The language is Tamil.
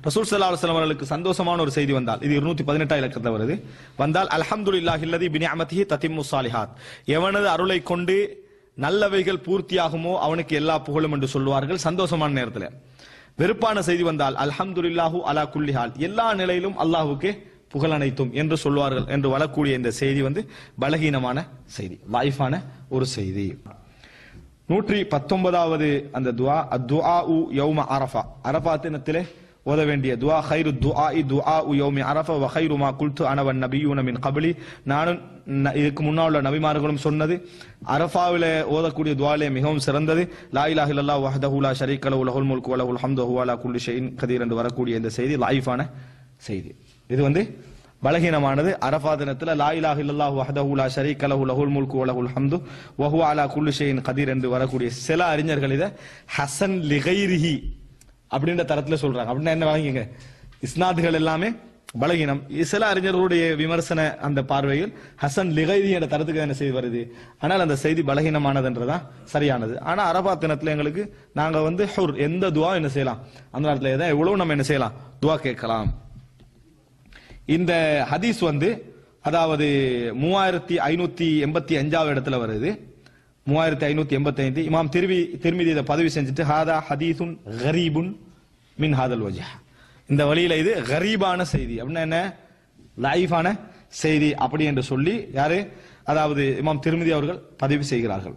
ரசூல் ஸல்லல்லாஹு அலைஹி வஸல்லம் அவர்களுக்கு சந்தோஷமான ஒரு செய்தி வந்தால், இது 218 இலக்கத்துல வருது, வந்தால் அல்ஹம்துலில்லாஹில்லதி பினிஅமதிஹி தத்திம்மு ஸாலிஹாத், எவனது அருளை கொண்டு நல்லவைகள் பூர்த்தியாகுமோ அவனுக்கு எல்லா புகழும் என்று சொல்வார்கள் சந்தோஷமான நேரத்தில். வெறுப்பான செய்தி வந்தால் அல்ஹம்துலில்லாஹு அலா குல்லி ஹால், எல்லா நிலையிலும் அல்லாஹ்வுக்கு புகழ் அனைத்தும் என்று சொல்வார்கள் என்று வரக்கூடிய இந்த செய்தி பலகீனமான செய்தி, லைஃபான ஒரு செய்தி. 119வது அந்த துஆ அத்துஆஉ யௌம அரஃபா, அரஃபா தினத்திலே ஓத வேண்டிய துஆ. கைரு துஆஇ துஆஉ யௌமி அரஃபா வ கைரு மா குல்து அன வன் நபியூன மின் கப்லி, நானும் இதுக்கு முன்னால் உள்ள நபிமார்களும் சொன்னது அரஃபாவிலே ஓதக்கூடிய துஆலே மிகவும் சிறந்தது. லா இலாஹ இல்லல்லாஹு வஹ்தஹு லா ஷரீக லஹு லஹுல் முல்கு வ லஹுல் ஹம்து வஹுவ அலா குல்லி ஷைஇன் கதீர் என்று வரக்கூடிய இந்த செய்தி லைஃபான செய்தி. இது பலகீனமானது. அரஃபா தினத்துல லா இலாஹ இல்லல்லாஹு வஹ்தஹு லா ஷரீக லஹு லஹுல் முல்கு வ லஹுல் ஹம்து வஹுவ அலா குல்லி ஷைஇன் கதீர் என்று வரக்கூடிய சில அறிஞர்கள் இதை ஹசன் லிகைரிஹி அப்படின்ற தரத்துல சொல்றாங்க. அப்படின்னா என்ன வாங்கிங்க, இஸ்னாதுகள் எல்லாமே பலகீனம். சில அறிஞர்களுடைய விமர்சன அந்த பார்வையில் ஹசன் லிகைரி என்ற தரத்துக்கு என்ன செய்தி வருது, ஆனால் அந்த செய்தி பலகீனமானதுன்றதான் சரியானது. ஆனா அரபா தினத்துல எங்களுக்கு நாங்க ஹுர் எந்த துவா என்ன செய்யலாம், அந்த நேரத்துல ஏதாவது எவ்வளவு நம்ம என்ன செய்யலாம், துவா கேட்கலாம். இந்த ஹதீஸ் அதாவது 3585வது இடத்துல வருது. 3585 இமாம் திர்மிதி இதை பதிவு செஞ்சுட்டு ஹாதா ஹதீசுன் கரீபுன் மின் ஹாதல் வஜஹ், இந்த வழியில இது கரீபான செய்தி அப்படின்னா என்ன, லைஃபான செய்தி அப்படி என்று சொல்லி யாரு, அதாவது இமாம் திர்மிதி அவர்கள் பதிவு செய்கிறார்கள்.